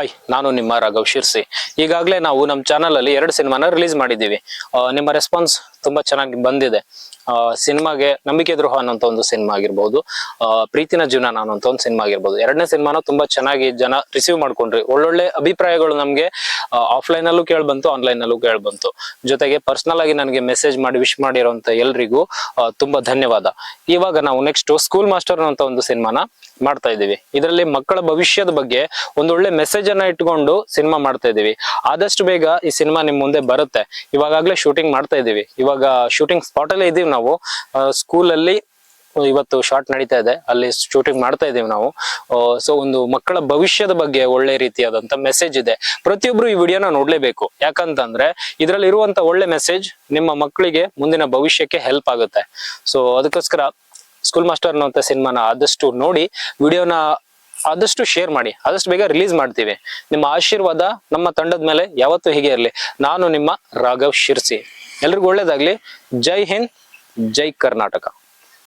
Hi, ನಾನು ನಿಮ್ಮ ರಾಘವ್ ಶಿರ್ಸಿ. ಈಗಾಗಲೇ ನಾವು ನಮ್ಮ ಚಾನಲ್ ಅಲ್ಲಿ 2 ಸಿನಿಮಾನ ರಿಲೀಸ್ ಮಾಡಿದ್ದೀವಿ. ನಿಮ್ಮ ರೆಸ್ಪಾನ್ಸ್ ತುಂಬಾ ಚೆನ್ನಾಗಿ ಬಂದಿದೆ. ಸಿನಿಮಾಗೆ ನಂಬಿಕೆ ದ್ರೋಹ ಅನ್ನೋಂಥ ಒಂದು ಸಿನಿಮಾ ಆಗಿರ್ಬೋದು, ಪ್ರೀತಿನ ಜೀವನ ಅನ್ನೋಂಥ ಒಂದು ಸಿನಿಮಾ ಆಗಿರ್ಬೋದು. 2ನೇ ಸಿನಿಮಾನ ತುಂಬಾ ಚೆನ್ನಾಗಿ ಜನ ರಿಸೀವ್ ಮಾಡ್ಕೊಂಡ್ರಿ. ಒಳ್ಳೊಳ್ಳೆ ಅಭಿಪ್ರಾಯಗಳು ನಮ್ಗೆ ಆಫ್ಲೈನ್ ಅಲ್ಲೂ ಕೇಳ್ಬಂತು, ಆನ್ಲೈನ್ ಅಲ್ಲೂ ಕೇಳ್ಬಂತು. ಜೊತೆಗೆ ಪರ್ಸನಲ್ ಆಗಿ ನನಗೆ ಮೆಸೇಜ್ ಮಾಡಿ ವಿಶ್ ಮಾಡಿರೋಂಥ ಎಲ್ರಿಗೂ ತುಂಬಾ ಧನ್ಯವಾದ. ಇವಾಗ ನಾವು ನೆಕ್ಸ್ಟ್ ಸ್ಕೂಲ್ ಮಾಸ್ಟರ್ ಅನ್ನೋಂಥ ಒಂದು ಸಿನಿಮಾನ ಮಾಡ್ತಾ ಇದೀವಿ. ಇದರಲ್ಲಿ ಮಕ್ಕಳ ಭವಿಷ್ಯದ ಬಗ್ಗೆ ಒಂದೊಳ್ಳೆ ಮೆಸೇಜ್ ಅನ್ನ ಇಟ್ಕೊಂಡು ಸಿನಿಮಾ ಮಾಡ್ತಾ ಇದೀವಿ. ಆದಷ್ಟು ಬೇಗ ಈ ಸಿನಿಮಾ ನಿಮ್ ಮುಂದೆ ಬರುತ್ತೆ. ಇವಾಗಲೇ ಶೂಟಿಂಗ್ ಮಾಡ್ತಾ ಇದೀವಿ. ಇವಾಗ ಶೂಟಿಂಗ್ ಸ್ಪಾಟ್ ಅಲ್ಲೇ ಇದೀವಿ ನಾವು. ಸ್ಕೂಲ್ ಅಲ್ಲಿ ಇವತ್ತು ಶಾರ್ಟ್ ನಡೀತಾ ಇದೆ, ಅಲ್ಲಿ ಶೂಟಿಂಗ್ ಮಾಡ್ತಾ ಇದೀವಿ ನಾವು. ಸೊ ಒಂದು ಮಕ್ಕಳ ಭವಿಷ್ಯದ ಬಗ್ಗೆ ಒಳ್ಳೆ ರೀತಿಯಾದಂತ ಮೆಸೇಜ್ ಇದೆ. ಪ್ರತಿಯೊಬ್ರು ಈ ವಿಡಿಯೋನ ನೋಡ್ಲೇಬೇಕು. ಯಾಕಂತಂದ್ರೆ ಇದ್ರಲ್ಲಿ ಇರುವಂತ ಒಳ್ಳೆ ಮೆಸೇಜ್ ನಿಮ್ಮ ಮಕ್ಕಳಿಗೆ ಮುಂದಿನ ಭವಿಷ್ಯಕ್ಕೆ ಹೆಲ್ಪ್ ಆಗುತ್ತೆ. ಸೊ ಅದಕ್ಕೋಸ್ಕರ ಸ್ಕೂಲ್ ಮಾಸ್ಟರ್ ಅನ್ನುವಂತ ಸಿನಿಮಾನ ಆದಷ್ಟು ನೋಡಿ, ವಿಡಿಯೋನ ಆದಷ್ಟು ಶೇರ್ ಮಾಡಿ. ಆದಷ್ಟು ಬೇಗ ರಿಲೀಸ್ ಮಾಡ್ತೀವಿ. ನಿಮ್ಮ ಆಶೀರ್ವಾದ ನಮ್ಮ ತಂಡದ ಮೇಲೆ ಯಾವತ್ತೂ ಹೀಗೆ ಇರಲಿ. ನಾನು ನಿಮ್ಮ ರಾಘವ್ ಶಿರ್ಸಿ. ಎಲ್ರಿಗೂ ಒಳ್ಳೇದಾಗ್ಲಿ. ಜೈ ಹಿಂದ್, ಜೈ ಕರ್ನಾಟಕ.